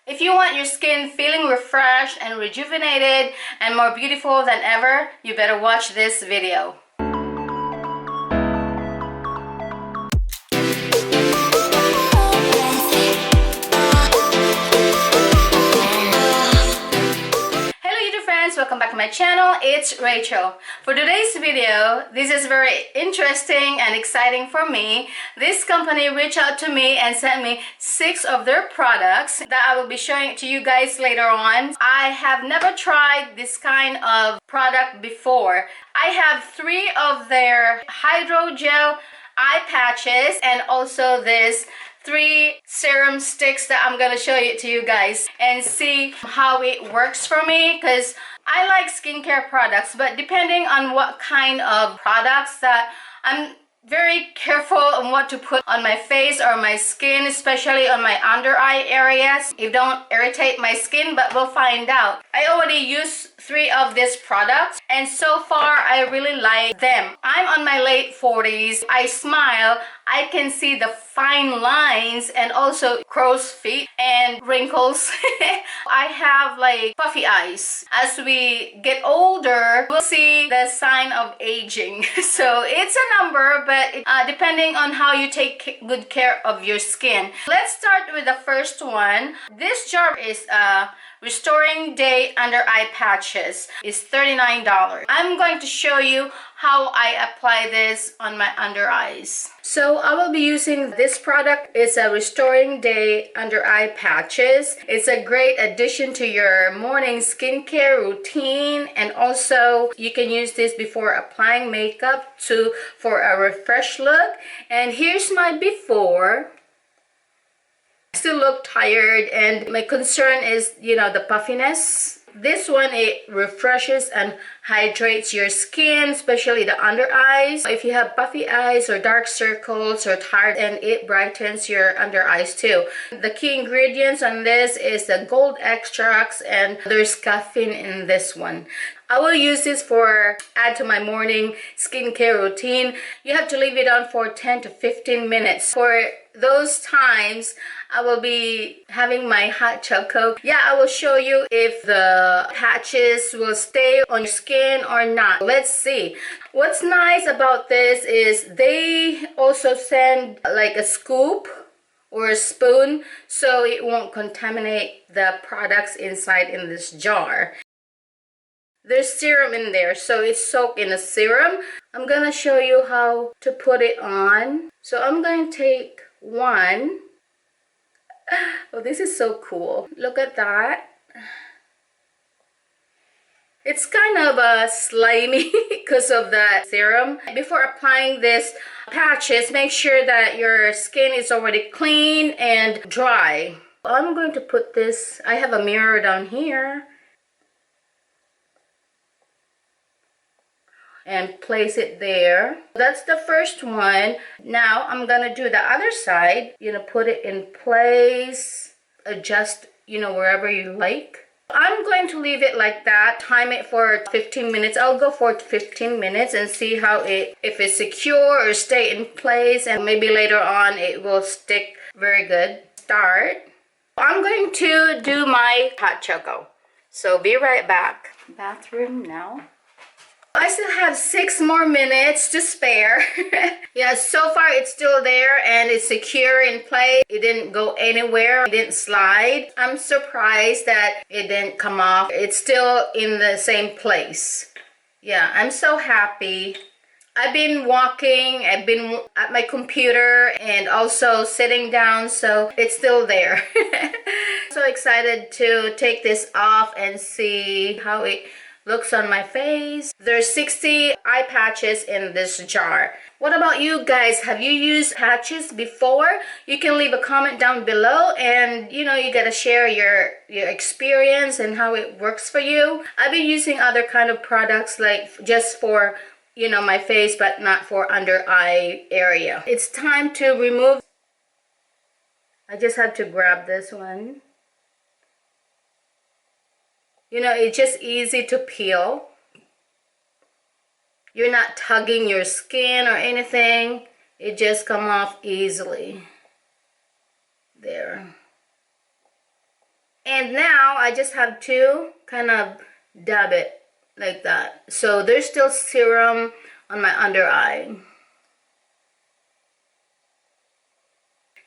If you want your skin feeling refreshed and rejuvenated and more beautiful than ever, you better watch this video. Welcome back to my channel. It's Rachel. For today's video, this is very interesting and exciting for me. This company reached out to me and sent me 6 of their products that I will be showing to you guys later on. I have never tried this kind of product before. I have 3 of their hydrogel eye patches and also this 3 serum sticks that I'm gonna show it to you guys and see how it works for me, because I like skincare products, but depending on what kind of products that I'm very careful on what to put on my face or my skin, especially on my under eye areas. It don't irritate my skin, but we'll find out. I already used 3 of these products and so far I really like them. I'm on my late 40s. I smile, I can see the fine lines and also crow's feet and wrinkles. I have like puffy eyes. As we get older, we'll see the sign of aging. So it's a number, but depending on how you take good care of your skin. Let's start with the first one. This jar is Restoring Day Under-Eye Patches. Is $39. I'm going to show you how I apply this on my under eyes. So I will be using this product. It's a Restoring Day Under-Eye Patches. It's a great addition to your morning skincare routine, and also you can use this before applying makeup for a refreshed look. And here's my before. I still look tired, and my concern is, the puffiness. This one, it refreshes and hydrates your skin, especially the under eyes. If you have puffy eyes or dark circles or tired, and it brightens your under eyes too. The key ingredients on this is the gold extracts, and there's caffeine in this one. I will use this add to my morning skincare routine. You have to leave it on for 10 to 15 minutes. For those times, I will be having my hot chocolate. Yeah, I will show you if the patches will stay on your skin or not. Let's see. What's nice about this is they also send like a scoop or a spoon, so it won't contaminate the products inside in this jar. There's serum in there, so it's soaked in a serum. I'm gonna show you how to put it on. So I'm going to take one. Oh, this is so cool. Look at that. It's kind of slimy because of that serum. Before applying this patches, make sure that your skin is already clean and dry. I'm going to put this, I have a mirror down here, and place it there. That's the first one. Now I'm gonna do the other side. Put it in place, adjust, wherever you like. I'm going to leave it like that, time it for 15 minutes. I'll go for 15 minutes and see if it's secure or stay in place, and maybe later on it will stick very good. Start. I'm going to do my hot choco. So be right back. Bathroom now. I still have 6 more minutes to spare. Yeah, so far it's still there and it's secure in place. It didn't go anywhere. It didn't slide. I'm surprised that it didn't come off. It's still in the same place. Yeah, I'm so happy. I've been walking, I've been at my computer and also sitting down, so it's still there. So excited to take this off and see how it looks on my face. There's 60 eye patches in this jar. What about you guys? Have you used patches before? You can leave a comment down below, and you gotta share your experience and how it works for you. I've been using other kind of products, like just for my face, but not for under eye area. It's time to remove. I just have to grab this one. It's just easy to peel. You're not tugging your skin or anything. It just comes off easily. There. And now I just have to kind of dab it like that. So there's still serum on my under eye.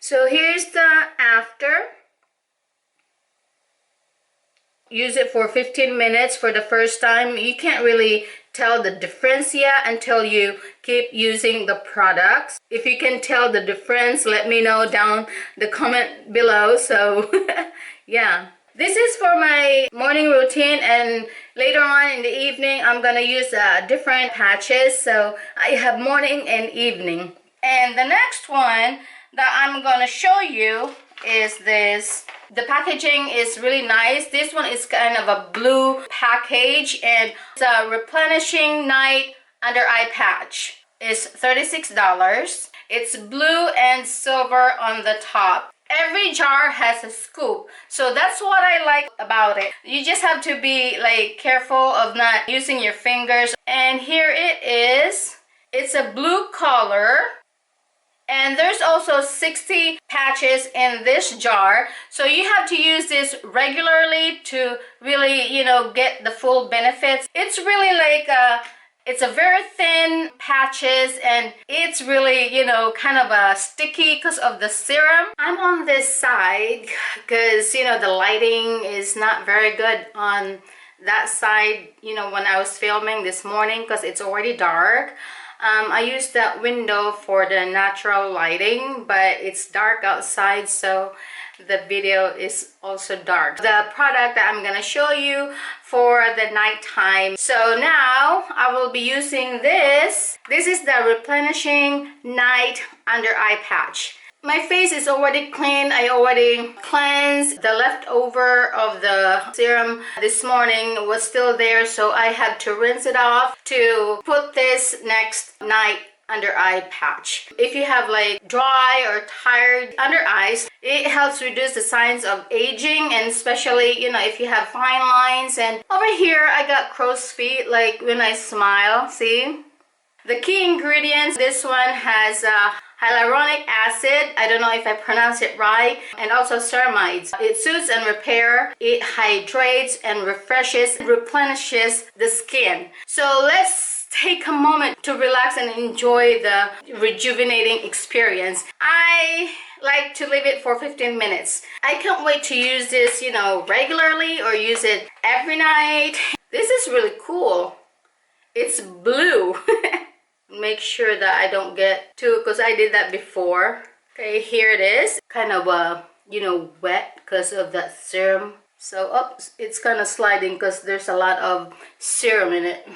So here's the after. Use it for 15 minutes for the first time. You can't really tell the difference yet until you keep using the products. If you can tell the difference, let me know down the comment below. So yeah, this is for my morning routine, and later on in the evening I'm gonna use different patches. So I have morning and evening. And the next one that I'm gonna show you is this. The packaging is really nice. This one is kind of a blue package, and it's a Replenishing night under eye patch. It's $36. It's blue and silver on the top. Every jar has a scoop, so that's what I like about it. You just have to be like careful of not using your fingers. And here it is. It's a blue color. And there's also 60 patches in this jar, so you have to use this regularly to really, you know, get the full benefits. It's really like it's a very thin patches, and it's really, you know, kind of a sticky because of the serum. I'm on this side because, you know, the lighting is not very good on that side, you know, when I was filming this morning because it's already dark. I used that window for the natural lighting, but it's dark outside, so the video is also dark. The product that I'm gonna show you for the nighttime. So now I will be using this. This is the Replenishing Night Under Eye Patch. My face is already clean. I already cleansed. The leftover of the serum this morning was still there, so I had to rinse it off to put this next night under eye patch. If you have like dry or tired under eyes, it helps reduce the signs of aging, and especially, you know, if you have fine lines. And over here I got crow's feet, like when I smile, see? The key ingredients, this one has hyaluronic acid, I don't know if I pronounce it right, and also ceramides. It soothes and repairs, it hydrates and refreshes, replenishes the skin. So let's take a moment to relax and enjoy the rejuvenating experience. I like to leave it for 15 minutes. I can't wait to use this, you know, regularly or use it every night. This is really cool. It's blue. Make sure that I don't get too, because I did that before. Okay, here it is. Kind of you know, wet because of that serum. So it's kind of sliding because there's a lot of serum in it.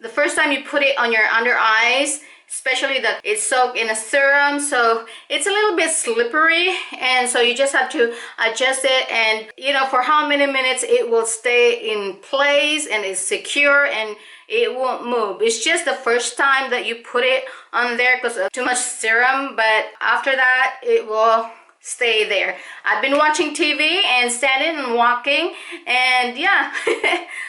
The first time you put it on your under eyes, especially that it's soaked in a serum, so it's a little bit slippery, and so you just have to adjust it, and you know, for how many minutes it will stay in place and it's secure and it won't move. It's just the first time that you put it on there because of too much serum, but after that it will stay there. I've been watching TV and standing and walking, and yeah.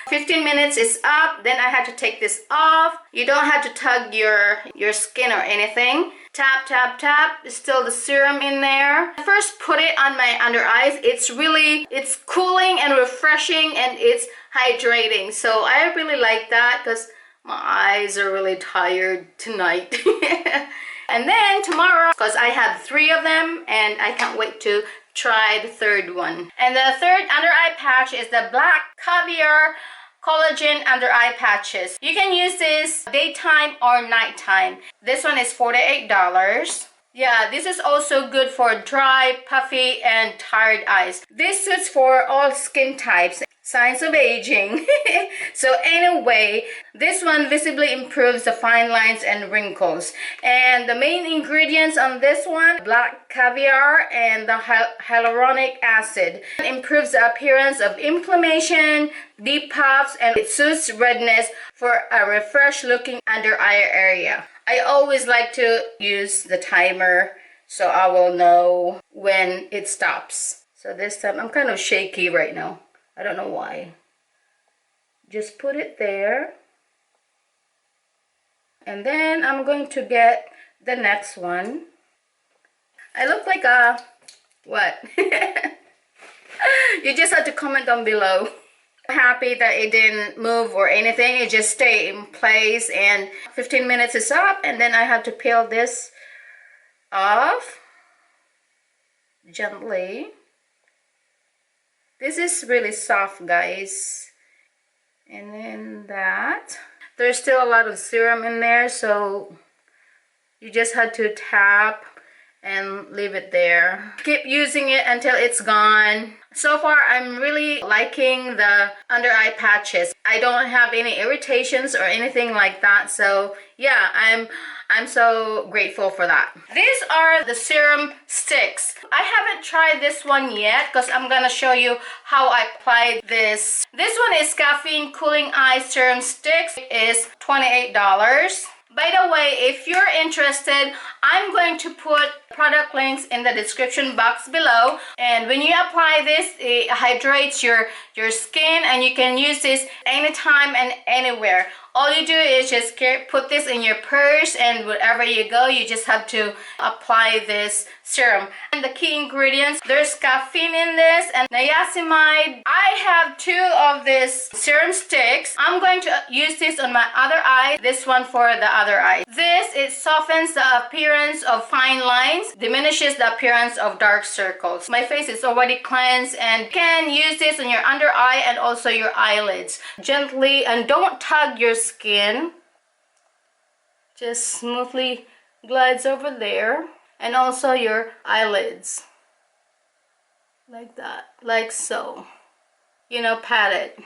15 minutes is up, then I had to take this off. You don't have to tug your skin or anything. Tap, tap, tap. There's still the serum in there. I first put it on my under eyes. It's cooling and refreshing, and it's hydrating. So I really like that because my eyes are really tired tonight. And then tomorrow, because I have 3 of them, and I can't wait to try the third one. And the third under eye patch is the black-caviar-collagen-under-eye-patches. You can use this daytime or nighttime. This one is $48. Yeah, this is also good for dry, puffy, and tired eyes. This suits for all skin types. Signs of aging. So anyway, this one visibly improves the fine lines and wrinkles. And the main ingredients on this one, black caviar and the hyaluronic acid. It improves the appearance of inflammation, deep puffs, and it soothes redness for a refreshed looking under eye area. I always like to use the timer so I will know when it stops. So this time I'm kind of shaky right now. I don't know why. Just put it there. And then I'm going to get the next one. I look like a... what? You just have to comment down below. I'm happy that it didn't move or anything. It just stayed in place, and 15 minutes is up, and then I have to peel this off gently. This is really soft, guys. And then that. There's still a lot of serum in there, so you just had to tap and leave it there. Keep using it until it's gone. So far, I'm really liking the under eye patches. I don't have any irritations or anything like that. So yeah, I'm so grateful for that. These are the serum sticks. I haven't tried this one yet because I'm gonna show you how I apply this. This one is caffeine-cooling-eye-serum-stick. It is $28. By the way, if you're interested, I'm going to put product links in the description box below. And when you apply this, it hydrates your skin, and you can use this anytime and anywhere. All you do is just put this in your purse, and wherever you go, you just have to apply this serum. And the key ingredients, there's caffeine in this and niacinamide. I have 2 of these serum sticks. I'm going to use this on my other eye, this one for the other eye. This, it softens the appearance of fine lines, diminishes the appearance of dark circles. My face is already cleansed, and you can use this on your under eye and also your eyelids. Gently, and don't tug your skin. Just smoothly glides over there, and also your eyelids. Like that, like so. You know, pat it.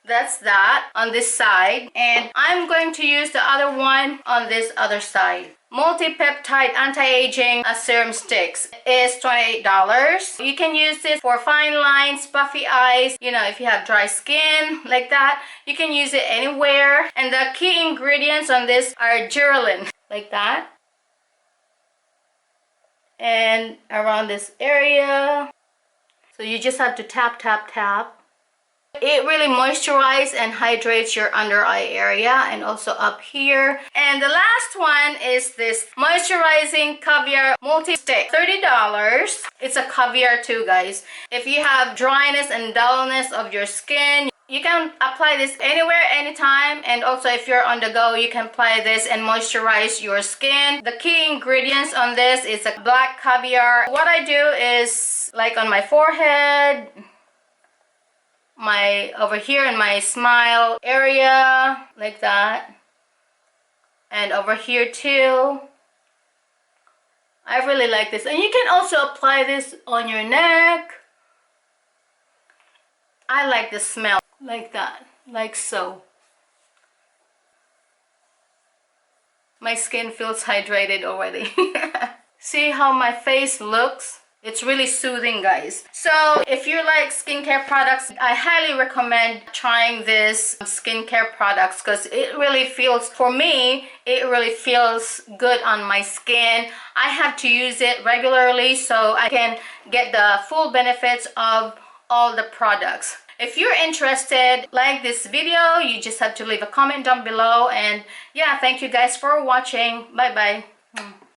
That's that on this side, and I'm going to use the other one on this other side. Multi-peptide anti-aging serum sticks is $28. You can use this for fine lines, puffy eyes, you know, if you have dry skin like that, you can use it anywhere. And the key ingredients on this are gerulin, like that, and around this area. So you just have to tap, tap, tap. It really moisturizes and hydrates your under eye area, and also up here. And the last one is this moisturizing caviar multi-stick, $30. It's a caviar too, guys. If you have dryness and dullness of your skin, you can apply this anywhere, anytime. And also if you're on the go, you can apply this and moisturize your skin. The key ingredients on this is a black caviar. What I do is, like on my forehead, over here in my smile area, like that, and over here too. I really like this. And you can also apply this on your neck. I like the smell, like that, like so. My skin feels hydrated already. See how my face looks? It's really soothing, guys. So if you like skincare products, I highly recommend trying this skincare products, because it really feels, for me, it really feels good on my skin. I have to use it regularly so I can get the full benefits of all the products. If you're interested, like this video, you just have to leave a comment down below. And yeah, thank you guys for watching. Bye bye.